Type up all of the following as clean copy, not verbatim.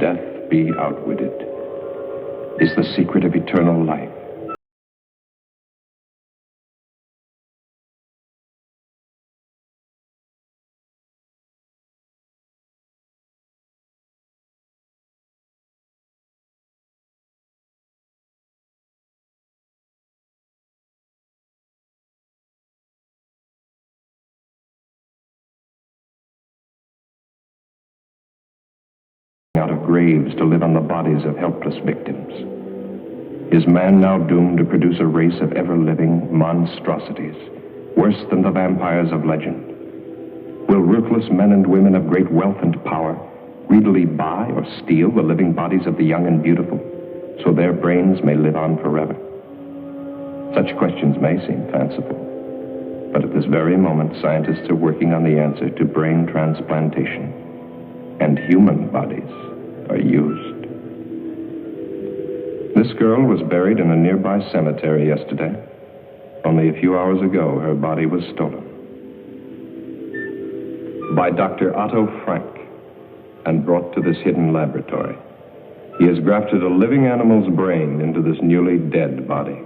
death be outwitted, is the secret of eternal life. Out of graves to live on the bodies of helpless victims. Is man now doomed to produce a race of ever-living monstrosities, worse than the vampires of legend? Will ruthless men and women of great wealth and power greedily buy or steal the living bodies of the young and beautiful, so their brains may live on forever? Such questions may seem fanciful, but at this very moment, scientists are working on the answer to brain transplantation, and human bodies are used. This girl was buried in a nearby cemetery yesterday. Only a few hours ago, her body was stolen. By Dr. Otto Frank, and brought to this hidden laboratory. He has grafted a living animal's brain into this newly dead body.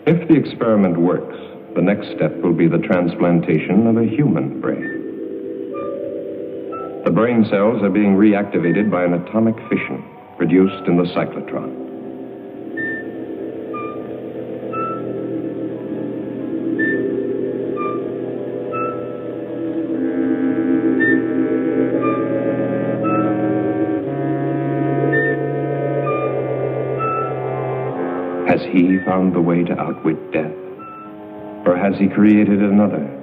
If the experiment works, the next step will be the transplantation of a human brain. The brain cells are being reactivated by an atomic fission produced in the cyclotron. Has he found the way to outwit death? Or has he created another?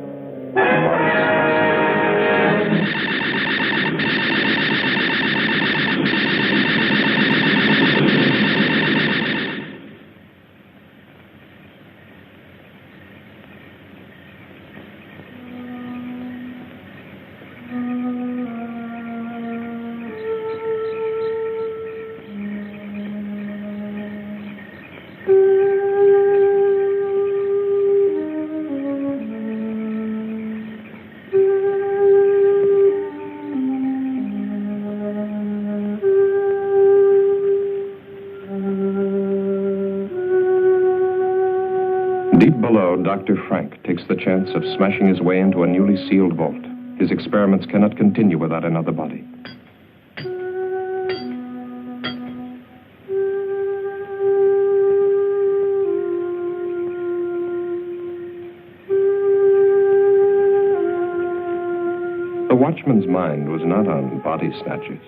Deep below, Dr. Frank takes the chance of smashing his way into a newly sealed vault. His experiments cannot continue without another body. The watchman's mind was not on body snatchers,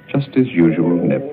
just his usual nip.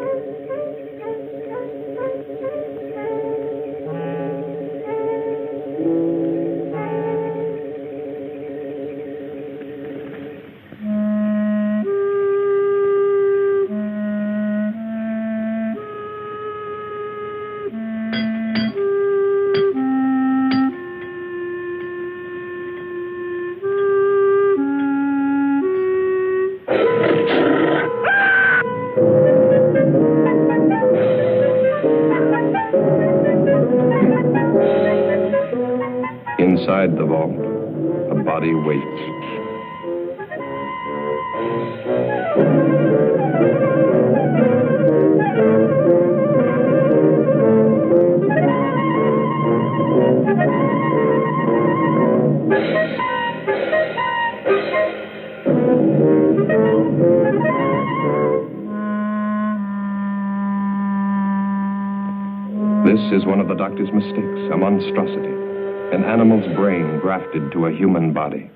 Inside the vault, a body waits. This is one of the doctor's mistakes, a monstrosity. An animal's brain grafted to a human body.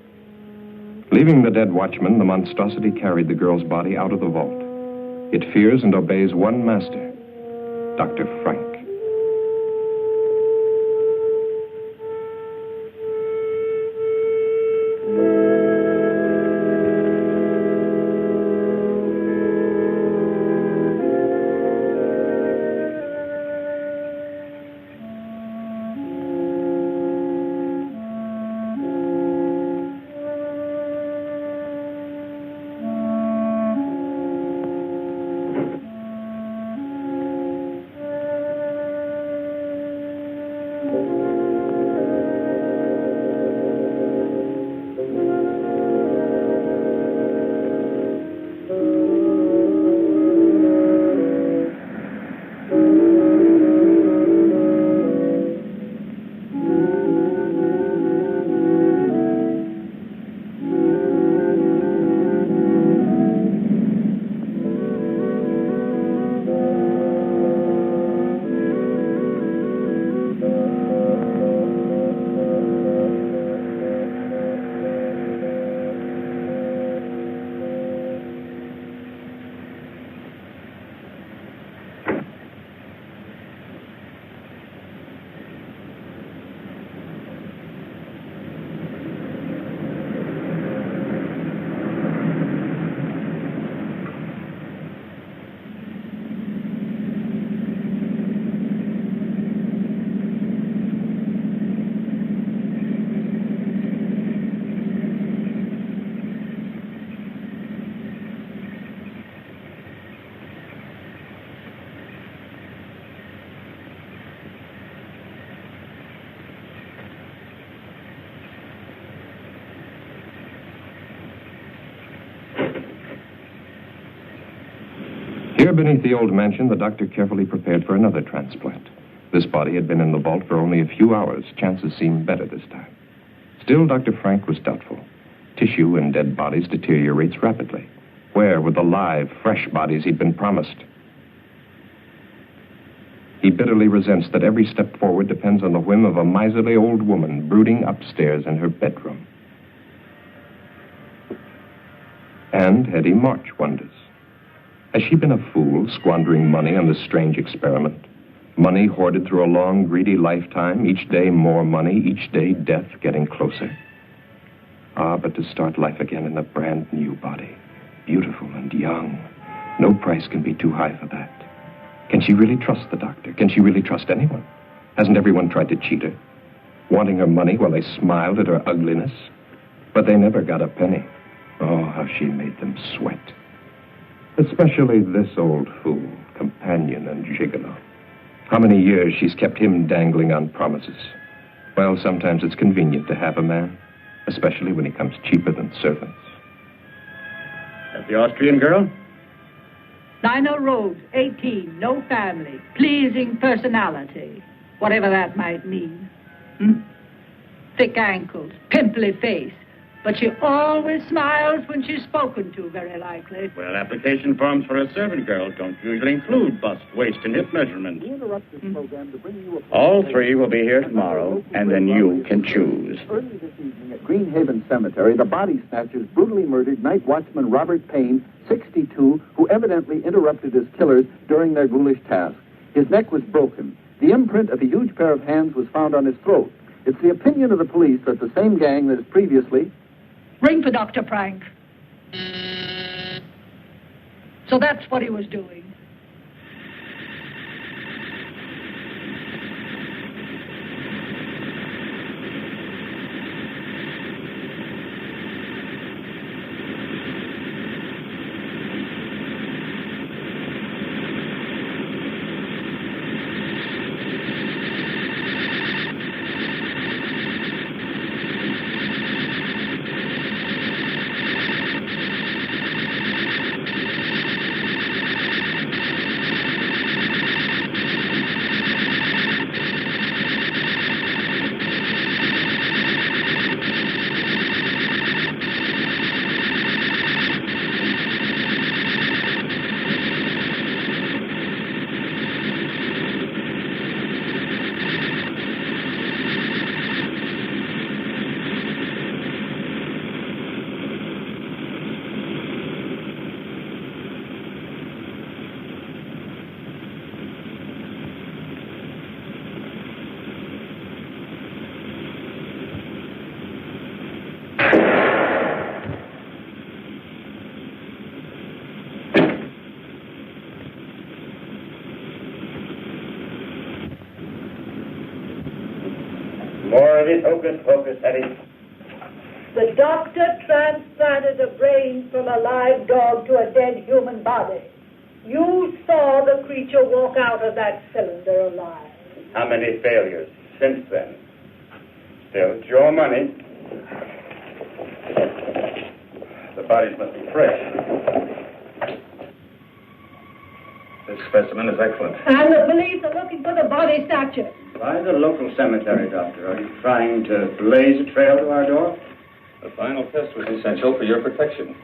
Leaving the dead watchman, the monstrosity carried the girl's body out of the vault. It fears and obeys one master, Dr. Frank. Here beneath the old mansion, the doctor carefully prepared for another transplant. This body had been in the vault for only a few hours. Chances seemed better this time. Still, Dr. Frank was doubtful. Tissue in dead bodies deteriorates rapidly. Where were the live, fresh bodies he'd been promised? He bitterly resents that every step forward depends on the whim of a miserly old woman brooding upstairs in her bedroom. And Hetty March wonders. Has she been a fool, squandering money on this strange experiment? Money hoarded through a long, greedy lifetime, each day more money, each day death getting closer. But to start life again in a brand new body, beautiful and young, no price can be too high for that. Can she really trust the doctor? Can she really trust anyone? Hasn't everyone tried to cheat her? Wanting her money while they smiled at her ugliness? But they never got a penny. Oh, how she made them sweat. Especially this old fool, companion and gigolo. How many years she's kept him dangling on promises. Well, sometimes it's convenient to have a man, especially when he comes cheaper than servants. That the Austrian girl? Lionel Rhodes, 18, no family, pleasing personality, whatever that might mean. Thick ankles, pimply face, but she always smiles when she's spoken to, very likely. Well, application forms for a servant girl don't usually include bust, waist, and hip measurements. All three will be here tomorrow, and then you can choose. Early this evening at Greenhaven Cemetery, the body snatchers brutally murdered night watchman Robert Payne, 62, who evidently interrupted his killers during their ghoulish task. His neck was broken. The imprint of a huge pair of hands was found on his throat. It's the opinion of the police that the same gang that has previously... Ring for Dr. Frank. So that's what he was doing. More of it, hocus pocus, Hetty. The doctor transplanted a brain from a live dog to a dead human body. You saw the creature walk out of that cylinder alive. How many failures since then? Still, it's your money. The bodies must be fresh. This specimen is excellent. And the police are looking for the body snatcher. Why the local cemetery, Doctor? Are you trying to blaze a trail to our door? The final test was essential for your protection.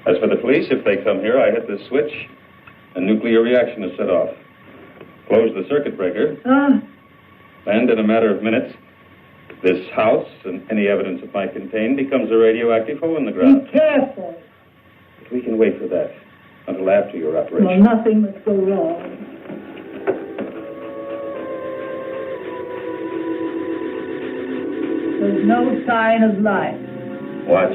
As for the police, if they come here, I hit this switch, a nuclear reaction is set off. Close the circuit breaker, and in a matter of minutes, this house and any evidence it might contain becomes a radioactive hole in the ground. Be careful. But we can wait for that until after your operation. Well, nothing must go wrong. There's no sign of life. Watch.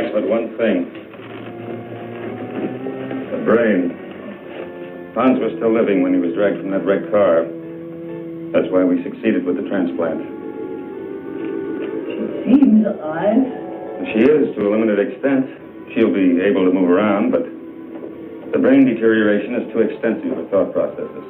lacks but one thing. The brain. Hans was still living when he was dragged from that red car. That's why we succeeded with the transplant. She seems alive. She is, to a limited extent. She'll be able to move around, but the brain deterioration is too extensive for thought processes.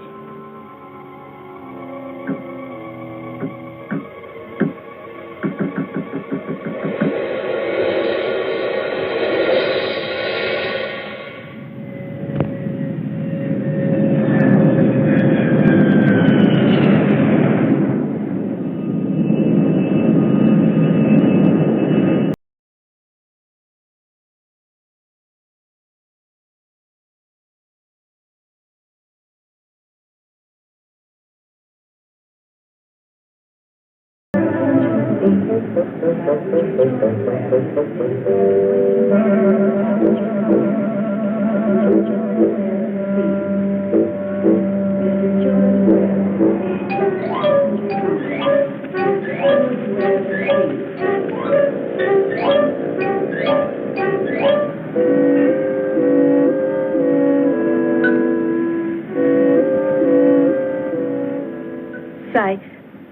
Say,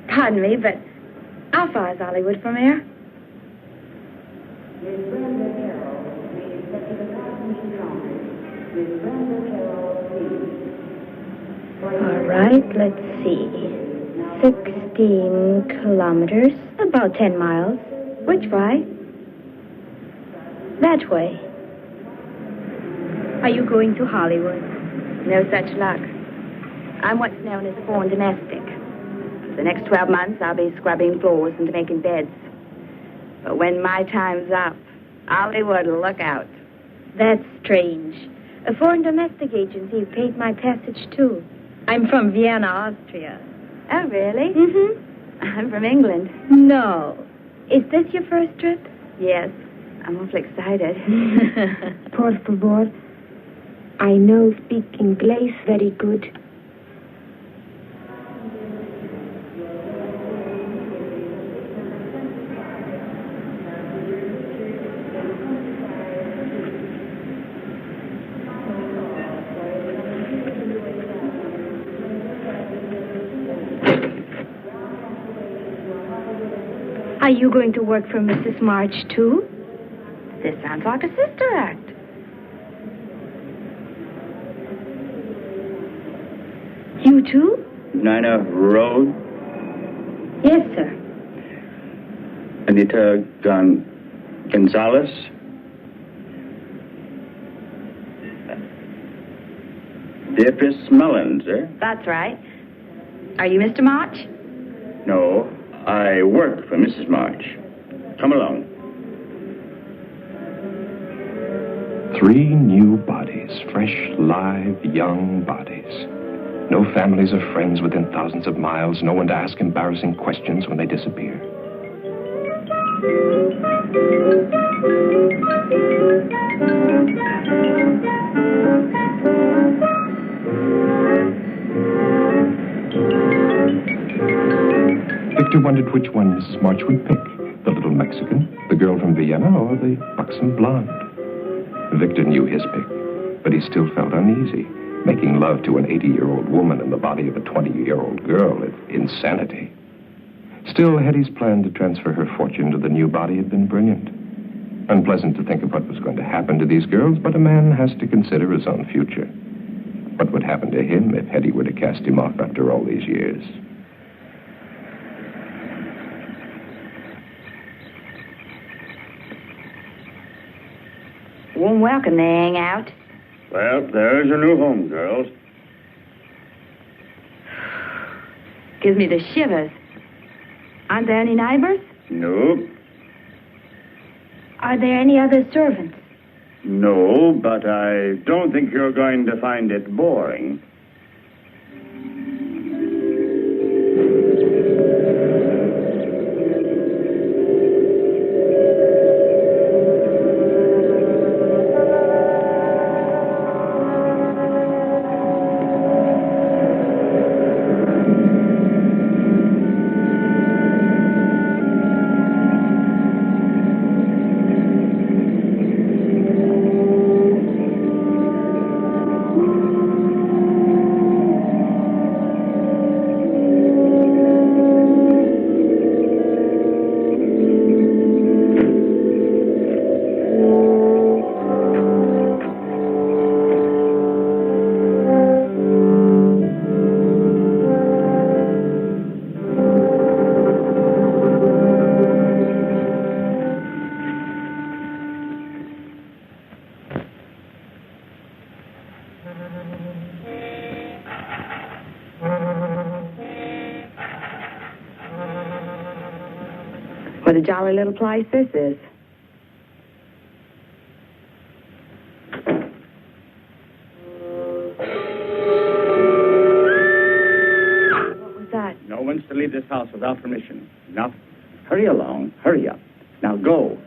pardon me, but how far is Hollywood from here? All right, let's see. 16 kilometers, about 10 miles. Which way? That way. Are you going to Hollywood? No such luck. I'm what's known as a foreign domestic. For the next 12 months, I'll be scrubbing floors and making beds. But when my time's up, Hollywood will look out. That's strange. A foreign domestic agency paid my passage, too. I'm from Vienna, Austria. Oh, really? Mm-hmm. I'm from England. No. Is this your first trip? Yes. I'm awfully excited. Por favor. I know speak English very good. Are you going to work for Mrs. March, too? This sounds like a sister act. You, too? Nina Road? Yes, sir. Anita Gonzalez? Beatrice Mullins, eh? That's right. Are you Mr. March? No, I work for Mrs. March. Come along. 3 new bodies, fresh, live, young bodies. No families or friends within thousands of miles. No one to ask embarrassing questions when they disappear. Victor wondered which one Mrs. March would pick. The little Mexican, the girl from Vienna, or the buxom blonde. Victor knew his pick, but he still felt uneasy. Making love to an 80-year-old woman in the body of a 20-year-old girl is insanity. Still, Hetty's plan to transfer her fortune to the new body had been brilliant. Unpleasant to think of what was going to happen to these girls, but a man has to consider his own future. What would happen to him if Hetty were to cast him off after all these years? Warm welcome they hang out. Well, there's your new home, girls. Gives me the shivers. Aren't there any neighbors? Nope. Are there any other servants? No, but I don't think you're going to find it boring. What a jolly little place this is. What was that? No one's to leave this house without permission. Now, hurry along. Hurry up. Now, go.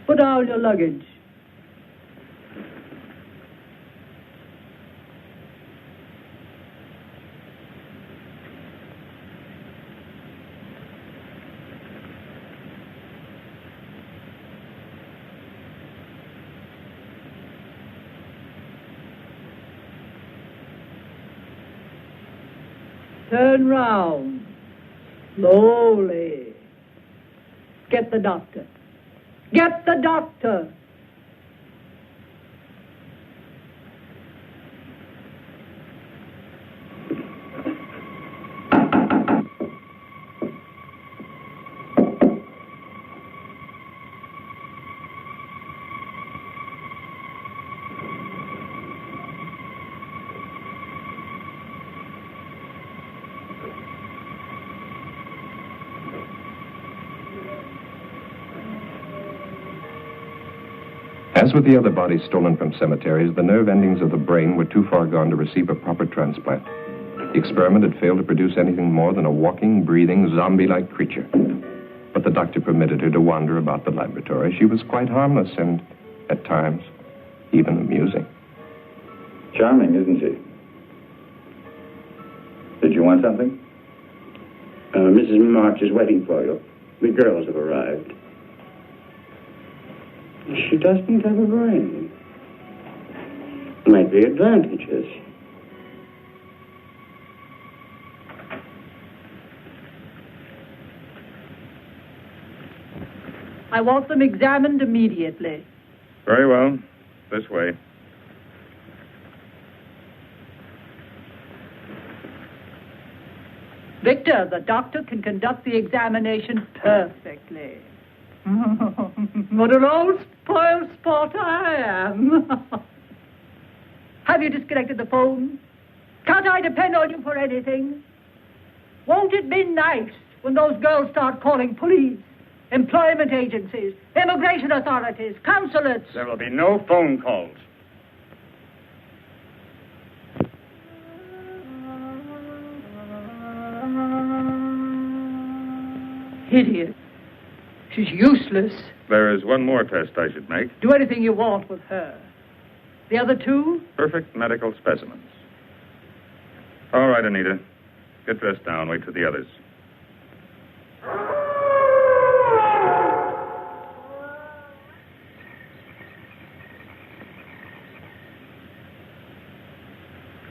Put down your luggage. Turn round. Slowly. Get the doctor. Get the doctor. As with the other bodies stolen from cemeteries, the nerve endings of the brain were too far gone to receive a proper transplant. The experiment had failed to produce anything more than a walking, breathing, zombie-like creature. But the doctor permitted her to wander about the laboratory. She was quite harmless and, at times, even amusing. Charming, isn't she? Did you want something? Mrs. March is waiting for you. The girls have arrived. She doesn't have a brain. Might be advantages. I want them examined immediately. Very well. This way. Victor, the doctor can conduct the examination perfectly. What an old spoiled sport I am. Have you disconnected the phone? Can't I depend on you for anything? Won't it be nice when those girls start calling police, employment agencies, immigration authorities, consulates? There will be no phone calls. Idiot. She's useless. There is one more test I should make. Do anything you want with her. The other two? Perfect medical specimens. All right, Anita. Get dressed now and wait for the others.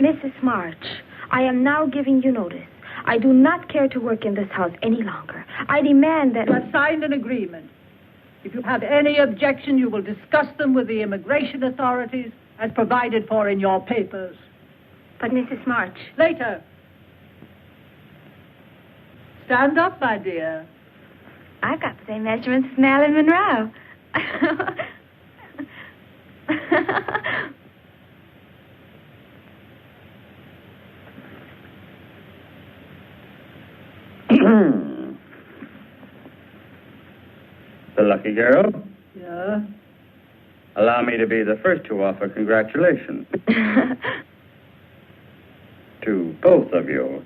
Mrs. March, I am now giving you notice. I do not care to work in this house any longer. I demand that... You have signed an agreement. If you have any objection, you will discuss them with the immigration authorities as provided for in your papers. But, Mrs. March... Later. Stand up, my dear. I've got the same measurements as Marilyn Monroe. The lucky girl. Yeah? Allow me to be the first to offer congratulations. To both of you.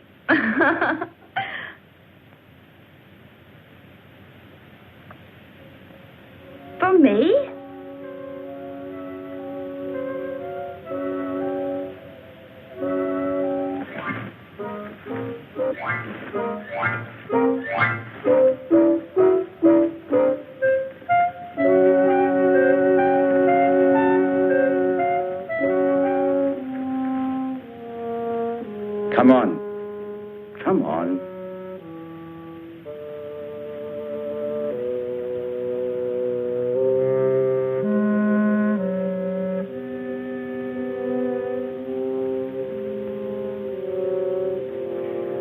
For me? Come on. Come on.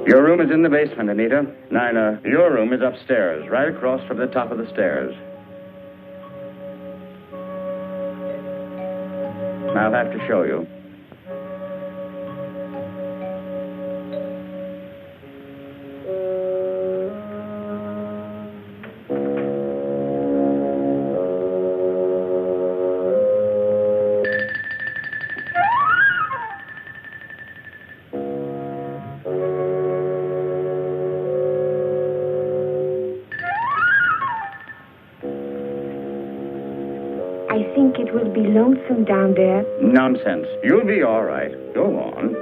Your room is in the basement, Anita. Nina, your room is upstairs, right across from the top of the stairs. I'll have to show you. I think it will be lonesome down there. Nonsense. You'll be all right. Go on.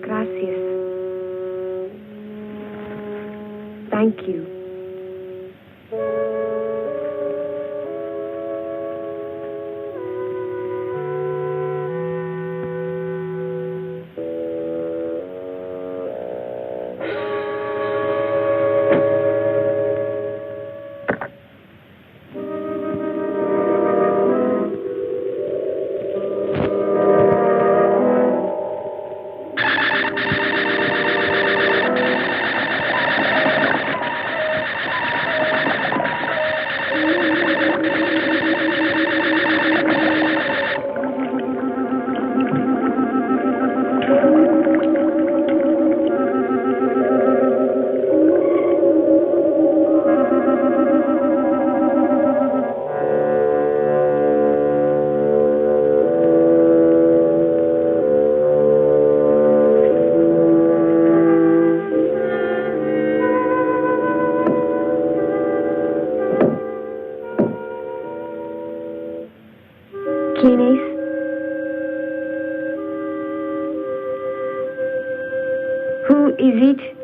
Gracias. Thank you. Kines? Who is it?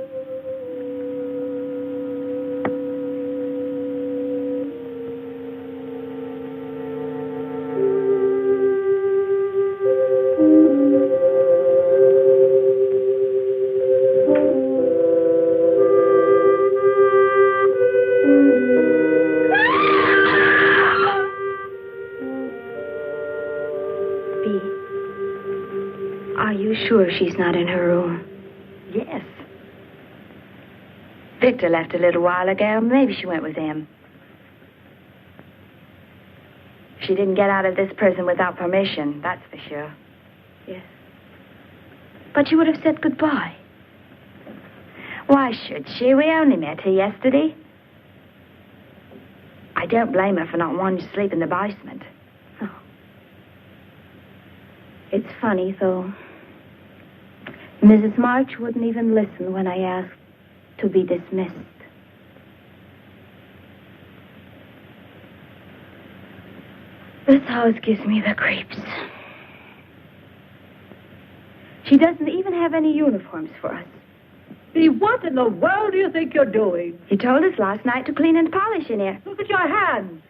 Are you sure she's not in her room? Yes. Victor left a little while ago. Maybe she went with him. She didn't get out of this prison without permission, that's for sure. Yes. But you would have said goodbye. Why should she? We only met her yesterday. I don't blame her for not wanting to sleep in the basement. Oh. It's funny, though. Mrs. March wouldn't even listen when I asked to be dismissed. This house gives me the creeps. She doesn't even have any uniforms for us. See, what in the world do you think you're doing? You told us last night to clean and polish in here. Look at your hands.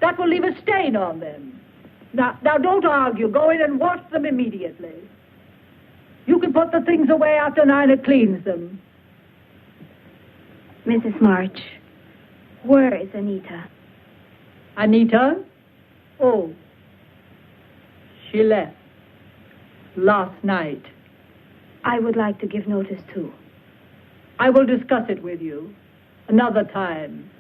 That will leave a stain on them. Now, don't argue. Go in and wash them immediately. You can put the things away after Nina cleans them. Mrs. March, where is Anita? Anita? Oh, she left last night. I would like to give notice, too. I will discuss it with you another time.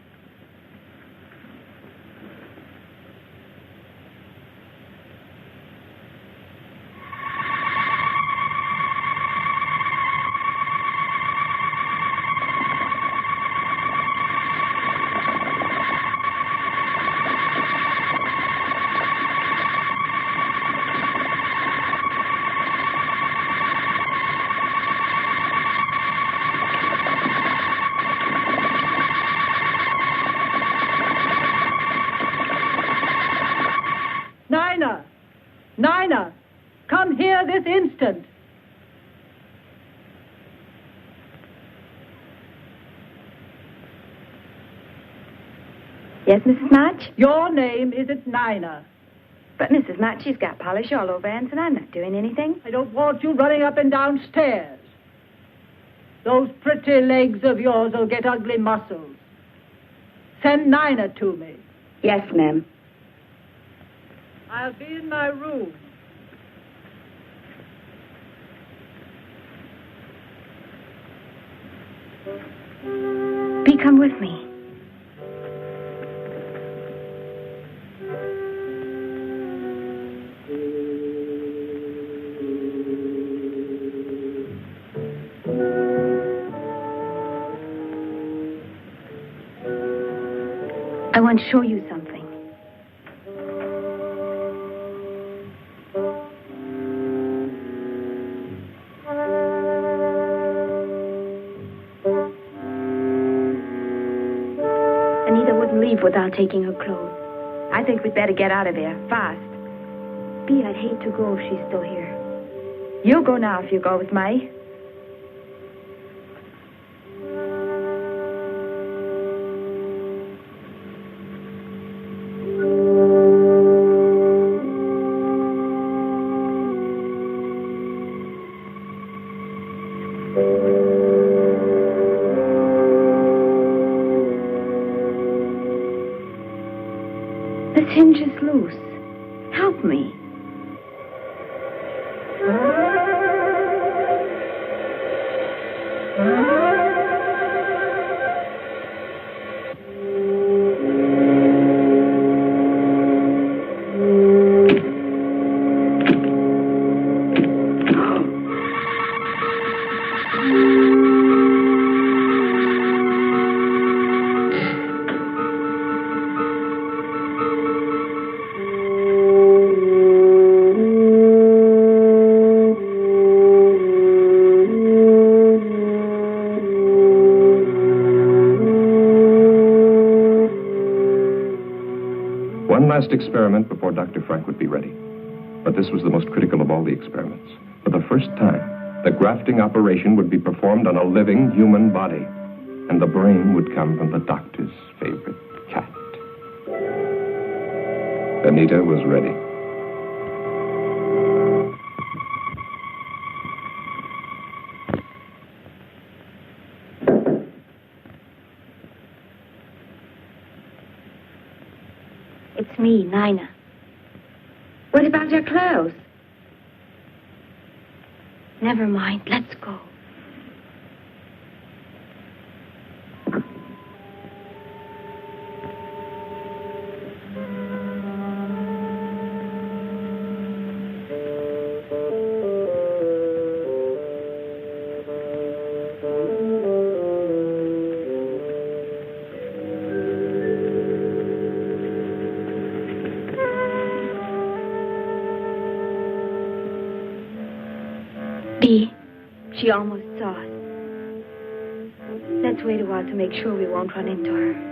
Yes, Mrs. March? Your name isn't Nina. But Mrs. March, she's got polish all over hands, and I'm not doing anything. I don't want you running up and down stairs. Those pretty legs of yours will get ugly muscles. Send Nina to me. Yes, ma'am. I'll be in my room. Bee, come with me. I want to show you something. Anita wouldn't leave without taking her clothes. I think we'd better get out of here, fast. Bee, I'd hate to go if she's still here. You go now if you go with me. This hinge is loose. Help me. One last experiment before Dr. Frank would be ready. But this was the most critical of all the experiments. For the first time, the grafting operation would be performed on a living human body, and the brain would come from the doctor's favorite cat. Anita was ready. It's me, Nina. What about your clothes? Never mind. Let's go. Bee, she almost saw us. Let's wait a while to make sure we won't run into her.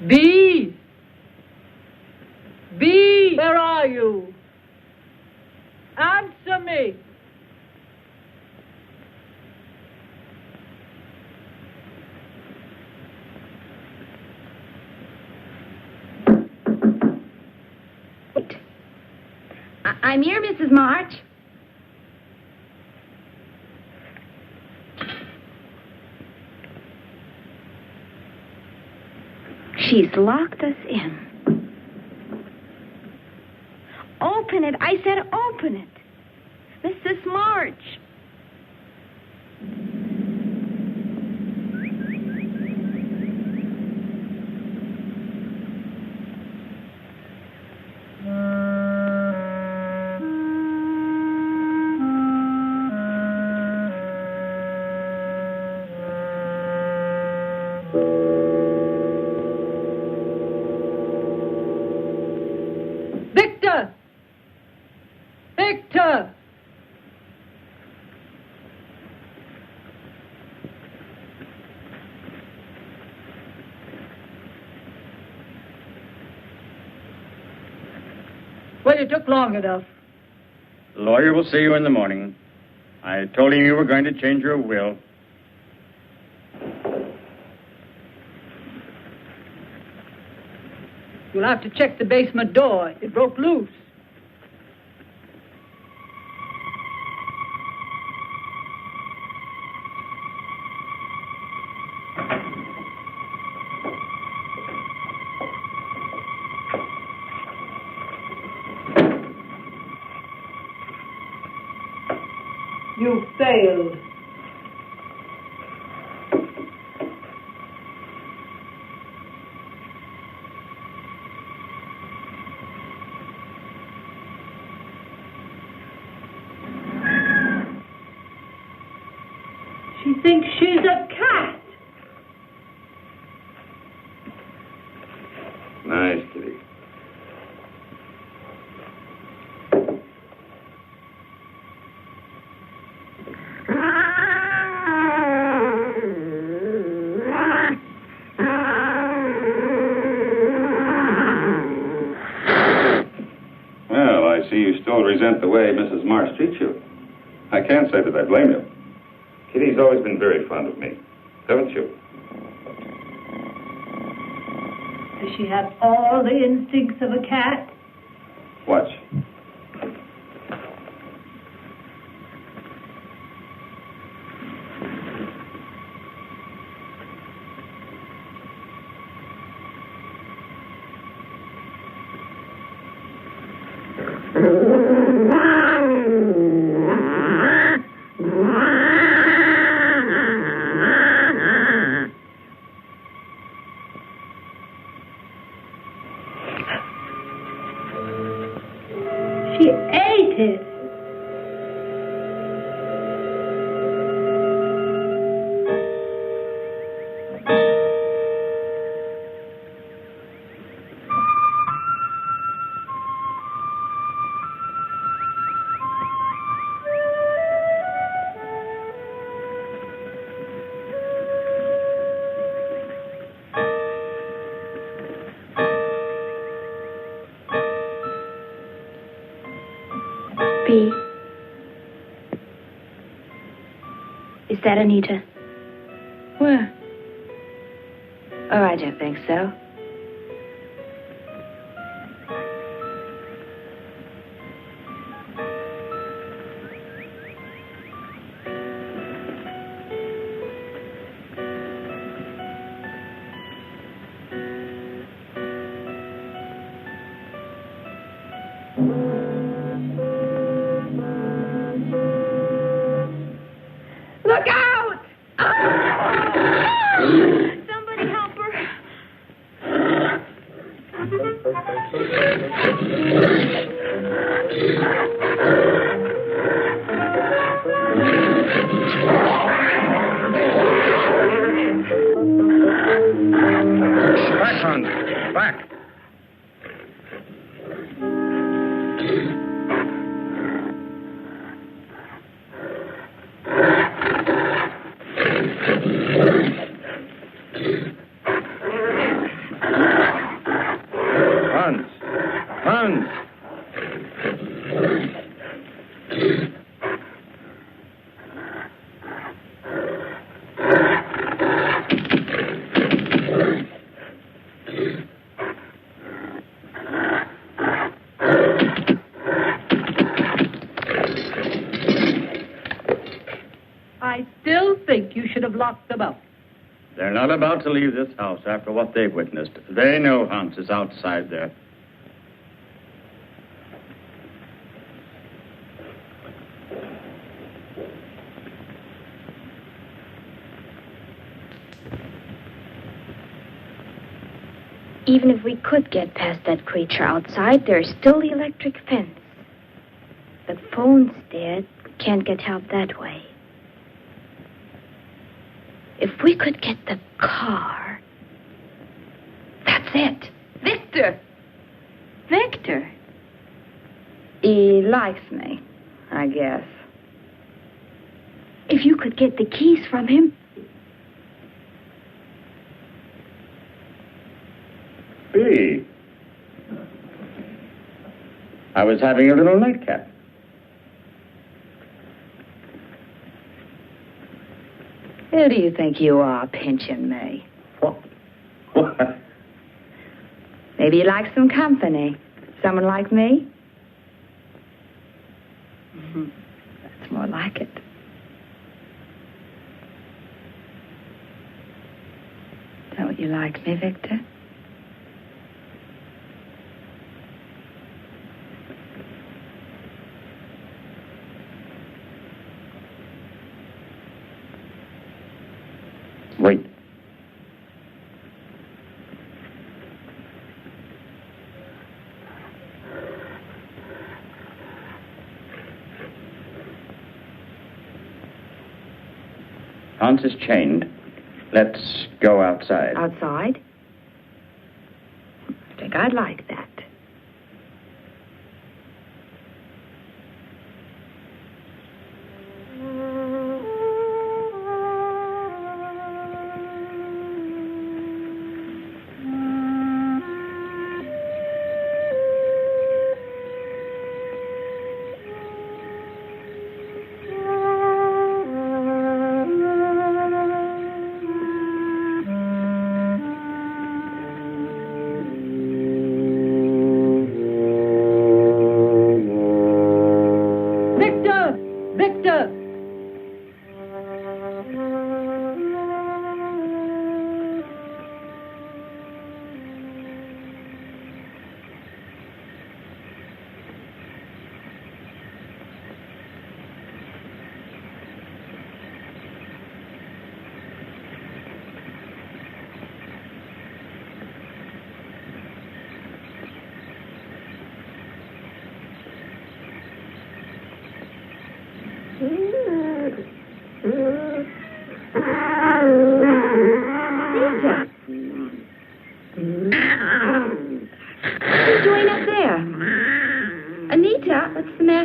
B! B! Where are you? Answer me! I'm here, Mrs. March. She's locked us in. Open it. I said open it. Mrs. March. Victor! Victor! Well, it took long enough. The lawyer will see you in the morning. I told him you were going to change your will. You'll have to check the basement door. It broke loose. You failed. She thinks she's a cat. Nice, kitty. Well, I see you still resent the way Mrs. Marsh treats you. I can't say that I blame you. Kitty's always been very fond of me, haven't you? Does she have all the instincts of a cat? Watch. She ate it. B. Is that Anita? Where? Oh, I don't think so. Look out! Somebody help her. Back, Hans. Back. lock them up. They're not about to leave this house after what they've witnessed. They know Hans is outside there. Even if we could get past that creature outside, there's still the electric fence. The phone's dead. Can't get help that way. If we could get the car... That's it. Victor! Victor? He likes me, I guess. If you could get the keys from him... B. I was having a little nightcap. Who do you think you are, pinching me? What? What? Maybe you like some company. Someone like me? That's more like it. Don't you like me, Victor? Wait. Hans is chained. Let's go outside. Outside? I think I'd like that.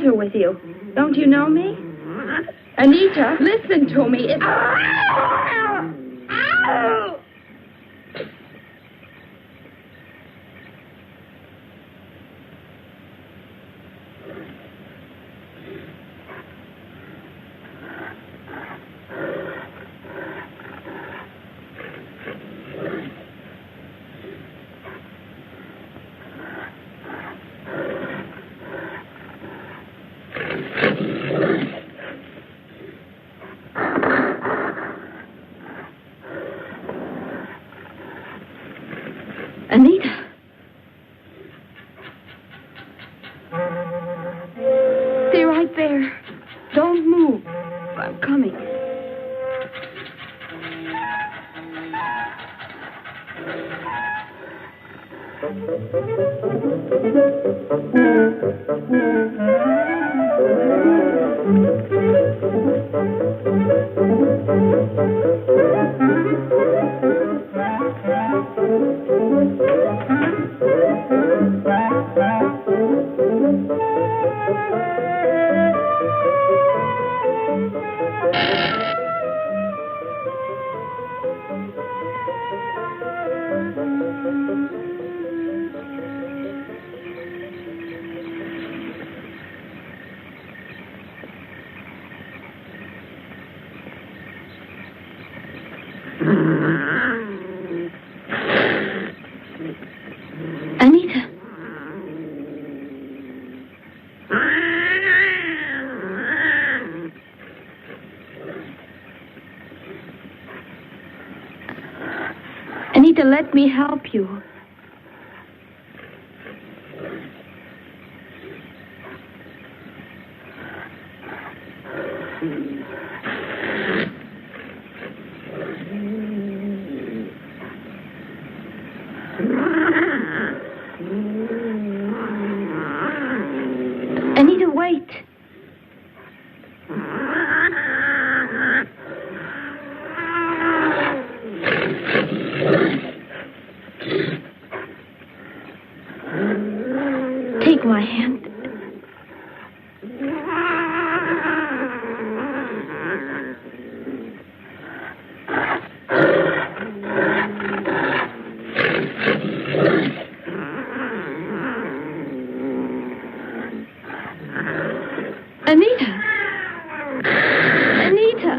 With you. Don't you know me? Anita, listen to me. It's... Anita. Stay right there. Don't move. I'm coming. Anita, let me help you. Anita, wait. Take my hand. Anita. Anita.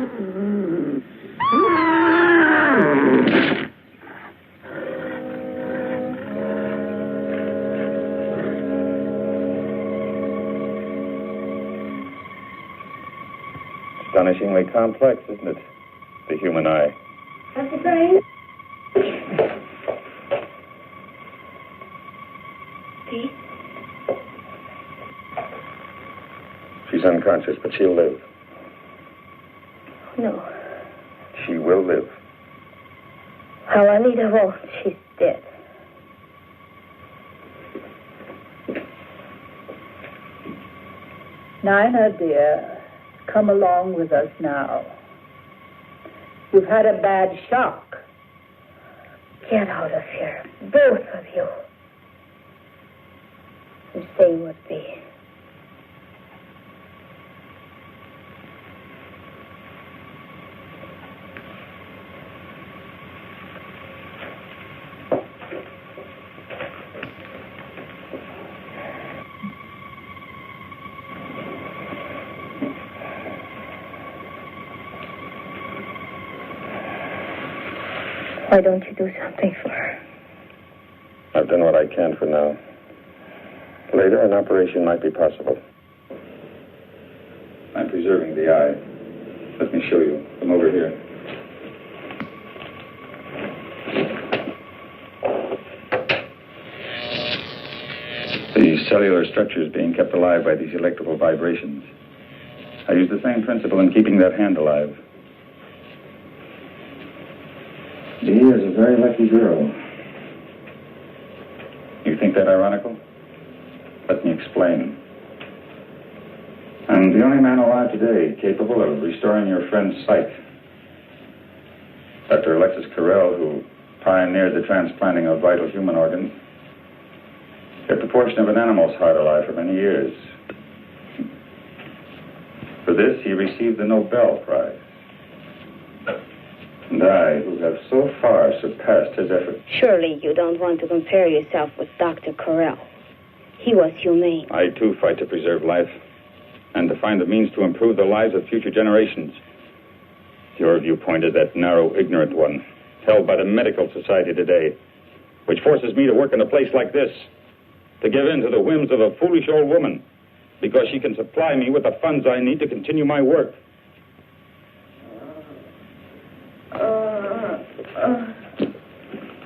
Astonishingly complex, isn't it? The human eye. Dr. Crane? Pete? She's unconscious, but she'll live. No. She will live. Oh, Anita won't. She's dead. Nina, dear, come along with us now. You've had a bad shock. Get out of here, both of you. And say what be. Why don't you do something for her? I've done what I can for now. Later, an operation might be possible. I'm preserving the eye. Let me show you. Come over here. The cellular structure is being kept alive by these electrical vibrations. I use the same principle in keeping that hand alive. Dee is a very lucky girl. You think that ironical? Let me explain. I'm the only man alive today capable of restoring your friend's sight. Dr. Alexis Carrel, who pioneered the transplanting of vital human organs, kept a portion of an animal's heart alive for many years. For this, he received the Nobel Prize. And I, who have so far surpassed his efforts. Surely you don't want to compare yourself with Dr. Carrel. He was humane. I, too, fight to preserve life and to find the means to improve the lives of future generations. Your viewpoint is that narrow, ignorant one, held by the medical society today, which forces me to work in a place like this, to give in to the whims of a foolish old woman, because she can supply me with the funds I need to continue my work.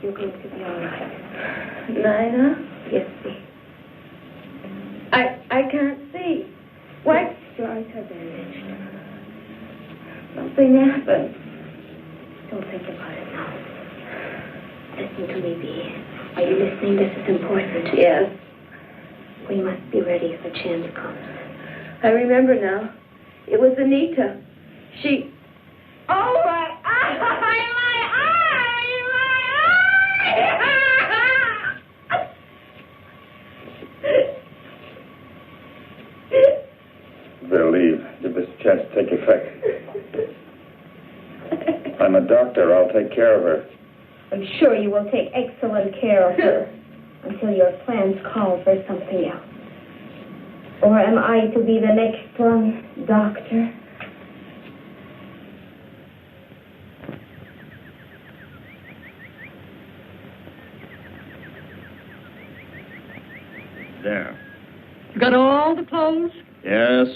You're going to be all right. Nina? Yes, dear. I can't see. What? Your eyes are bandaged. Something happened. Don't think about it now. Listen to me, Bee. Are you listening? This is important. Yes. We must be ready if a chance comes. I remember now. It was Anita. She... Oh, my eye! My eye! They'll leave. Give this a chance to take effect. I'm a doctor. I'll take care of her. I'm sure you will take excellent care of her until your plans call for something else. Or am I to be the next one, doctor? There. You got all the clothes Yes,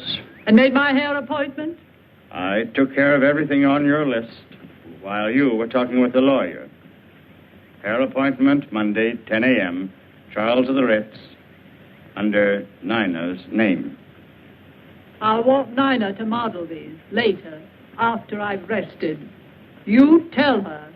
and made my hair appointment? I took care of everything on your list while you were talking with the lawyer. Hair appointment Monday, 10 a.m. Charles of the Ritz, under Nina's name. I'll want Nina to model these later, after I've rested. You tell her.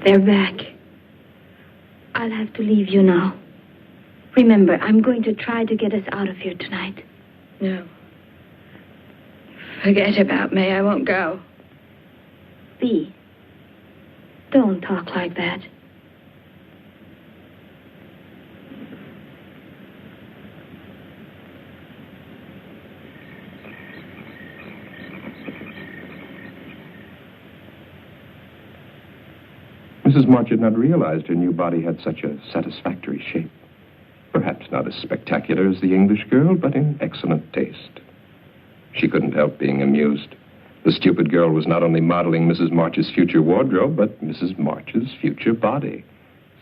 They're back. I'll have to leave you now. Remember, I'm going to try to get us out of here tonight. No. Forget about me. I won't go. Bea, don't talk like that. Mrs. March had not realized her new body had such a satisfactory shape. Perhaps not as spectacular as the English girl, but in excellent taste. She couldn't help being amused. The stupid girl was not only modeling Mrs. March's future wardrobe, but Mrs. March's future body.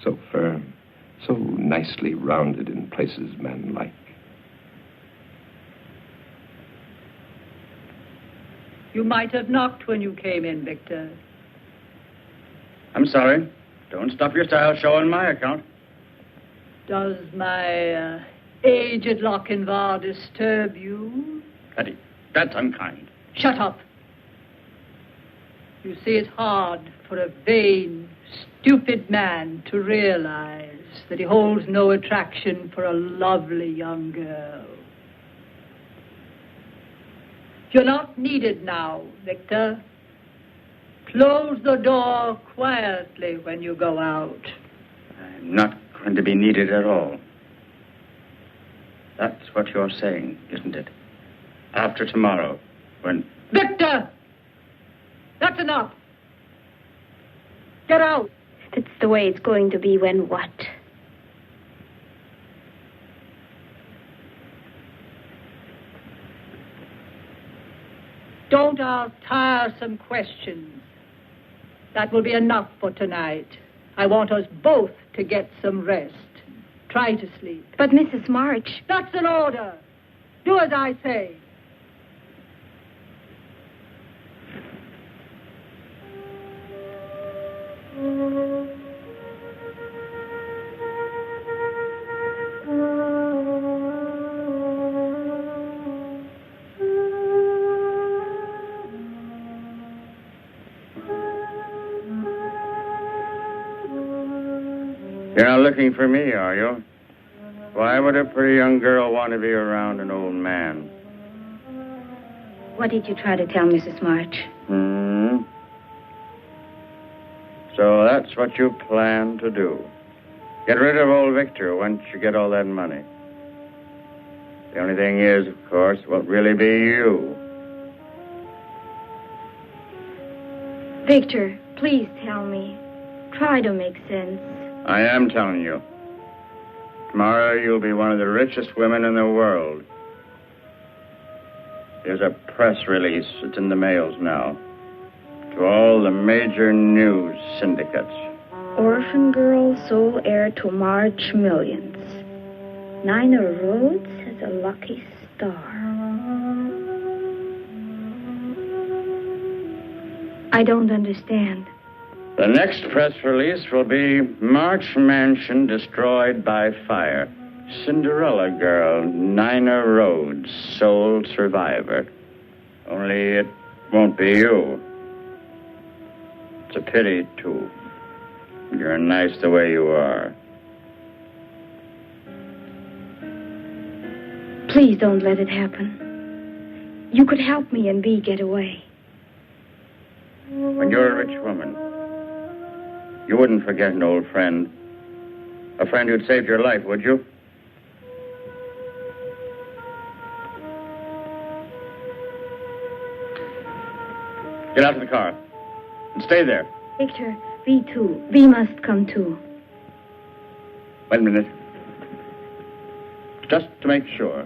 So firm, so nicely rounded in places man-like. You might have knocked when you came in, Victor. I'm sorry. Don't stop your style show on my account. Does my aged Lochinvar disturb you? Hetty, that's unkind. Shut up. You see, it's hard for a vain, stupid man to realize that he holds no attraction for a lovely young girl. You're not needed now, Victor. Close the door quietly when you go out. I'm not going to be needed at all. That's what you're saying, isn't it? After tomorrow, when... Victor! That's enough. Get out. That's the way it's going to be when what? Don't ask tiresome questions. That will be enough for tonight. I want us both to get some rest. Try to sleep. But Mrs. March... That's an order. Do as I say. You're not looking for me, are you? Why would a pretty young girl want to be around an old man? What did you try to tell Mrs. March? So that's what you plan to do. Get rid of old Victor once you get all that money. The only thing is, of course, it won't really be you. Victor, please tell me. Try to make sense. I am telling you. Tomorrow you'll be one of the richest women in the world. There's a press release. It's in the mails now. To all the major news syndicates. Orphan girl, sole heir to March millions. Nina Rhodes has a lucky star. I don't understand. The next press release will be March Mansion destroyed by fire. Cinderella girl, Nina Rhodes, sole survivor. Only it won't be you. It's a pity, too. You're nice the way you are. Please don't let it happen. You could help me and Bea get away. When you're a rich woman, you wouldn't forget an old friend. A friend who'd saved your life, would you? Get out of the car. And stay there. Victor, Bea too. Bea must come too. Wait a minute. Just to make sure.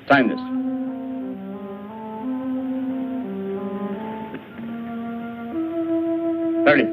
Sign this. Hurry.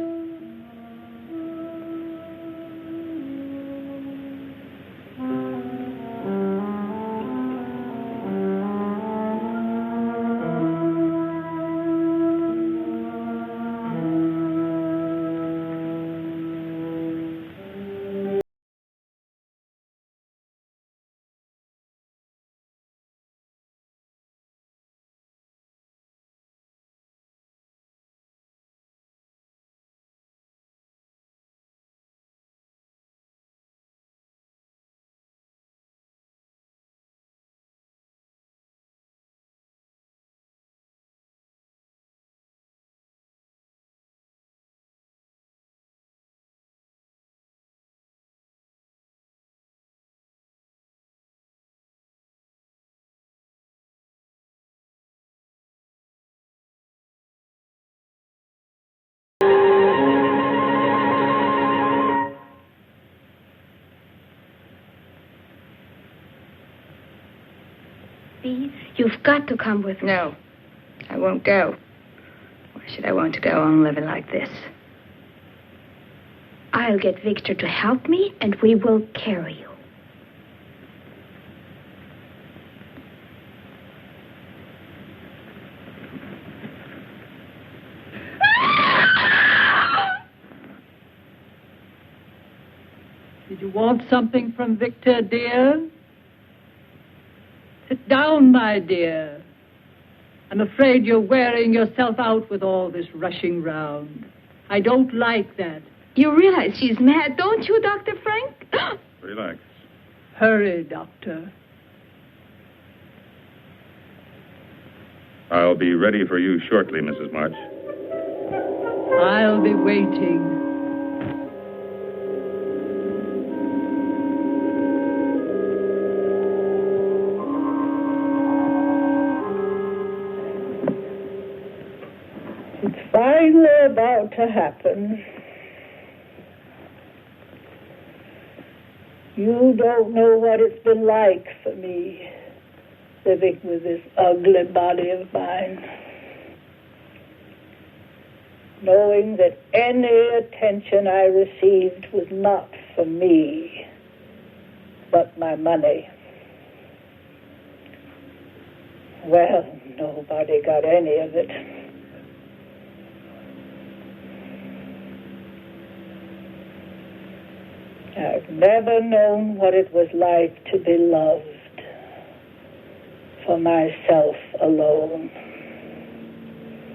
Bee, you've got to come with me. No, I won't go. Why should I want to go on living like this? I'll get Victor to help me, and we will carry you. Did you want something from Victor, dear? Sit down, my dear. I'm afraid you're wearing yourself out with all this rushing round. I don't like that. You realize she's mad, don't you, Dr. Frank? Relax. Hurry, Doctor. I'll be ready for you shortly, Mrs. March. I'll be waiting. It's finally about to happen. You don't know what it's been like for me, living with this ugly body of mine. Knowing that any attention I received was not for me, but my money. Well, nobody got any of it. I've never known what it was like to be loved for myself alone.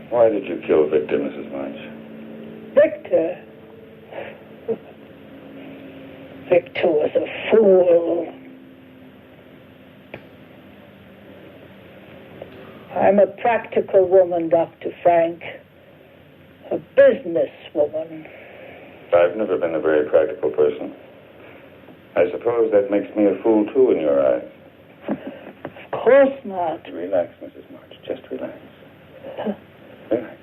Why did you kill Victor, Mrs. March? Victor? Victor was a fool. I'm a practical woman, Dr. Frank. A business woman. I've never been a very practical person. I suppose that makes me a fool, too, in your eyes. Of course not. Relax, Mrs. March. Just relax. Relax.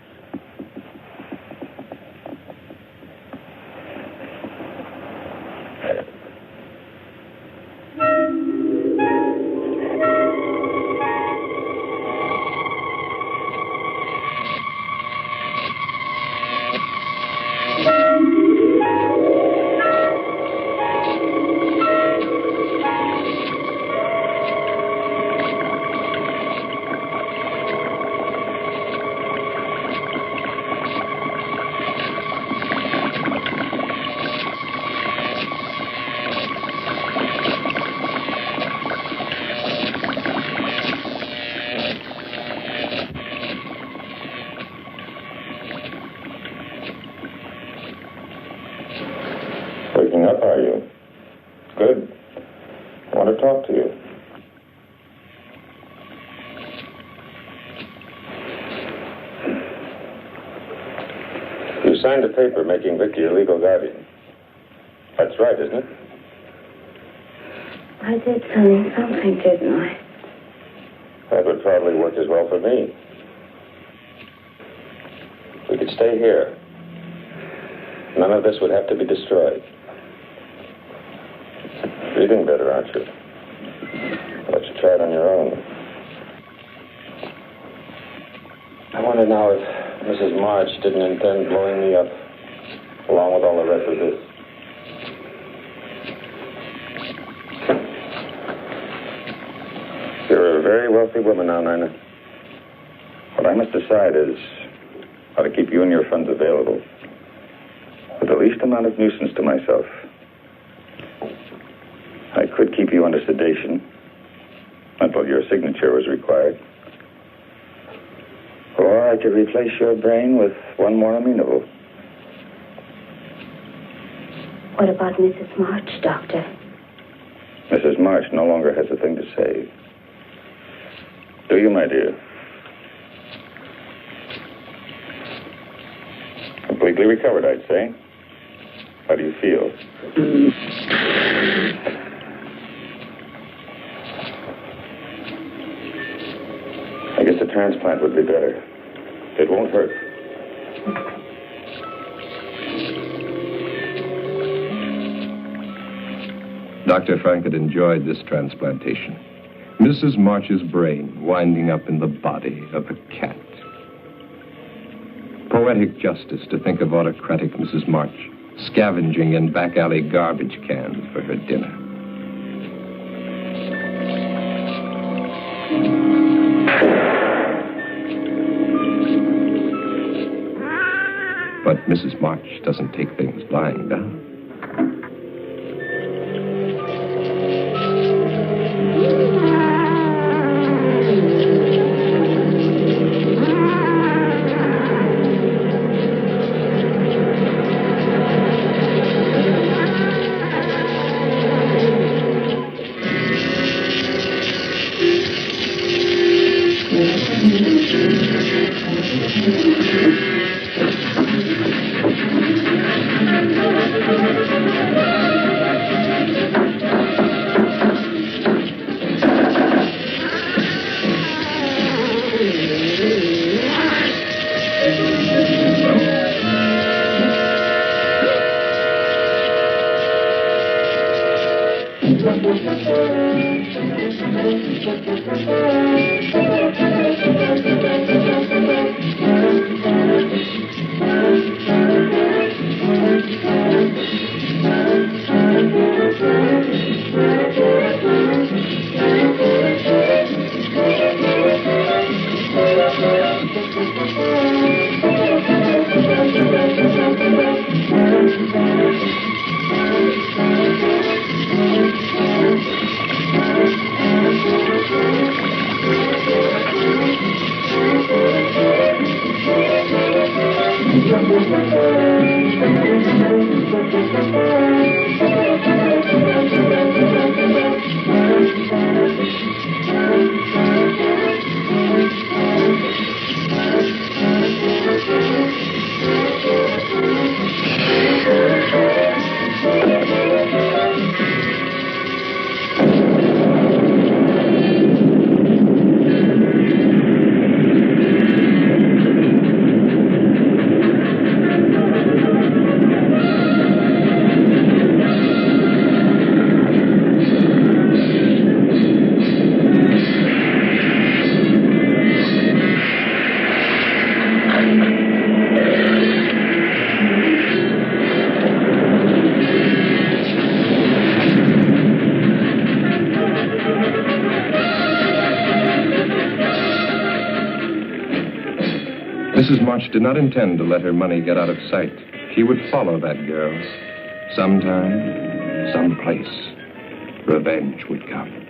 Waking up, are you? Good. I want to talk to you. You signed a paper making Vicky your legal guardian. That's right, isn't it? I did sign something, didn't I? That would probably work as well for me. We could stay here. None of this would have to be destroyed. Breathing better, aren't you? I'll let you try it on your own. I wonder now if Mrs. March didn't intend blowing me up, along with all the rest of this. You're a very wealthy woman now, Nina. What I must decide is how to keep you and your funds available with the least amount of nuisance to myself. I could keep you under sedation until your signature was required. Or I could replace your brain with one more amenable. What about Mrs. March, Doctor? Mrs. March no longer has a thing to say. Do you, my dear? Completely recovered, I'd say. How do you feel? I guess a transplant would be better. It won't hurt. Dr. Frank had enjoyed this transplantation. Mrs. March's brain winding up in the body of a cat. Poetic justice to think of autocratic Mrs. March scavenging in back alley garbage cans for her dinner. But Mrs. March doesn't take things lying down. Mrs. March did not intend to let her money get out of sight. She would follow that girl. Sometime, someplace, revenge would come.